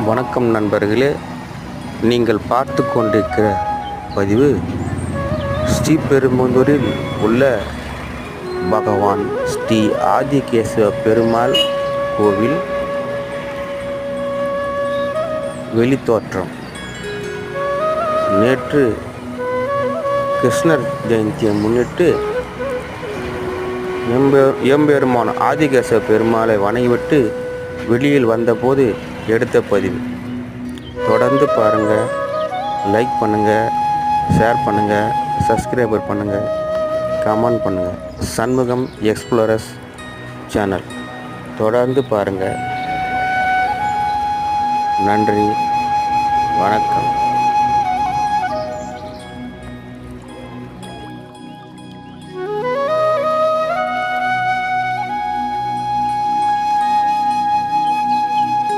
வணக்கம் நண்பர்களே, நீங்கள் பார்த்து கொண்டிருக்கிற பதிவு ஸ்ரீபெரும்புதூரில் உள்ள பகவான் ஸ்ரீ ஆதிகேசவ பெருமாள் கோவில் வெளித்தோற்றம். நேற்று கிருஷ்ணர் ஜெயந்தியை முன்னிட்டு எம்பெருமான் ஆதிகேசவ பெருமாளை வணங்கிவிட்டு வெளியில் வந்தபோது எடுத்த பதிவு. தொடர்ந்து பாருங்கள், லைக் பண்ணுங்கள், ஷேர் பண்ணுங்கள், சப்ஸ்கிரைபர் பண்ணுங்கள், கமெண்ட் பண்ணுங்கள். சண்முகம் எக்ஸ்ப்ளோரர்ஸ் சேனல் தொடர்ந்து பாருங்கள். நன்றி, வணக்கம்.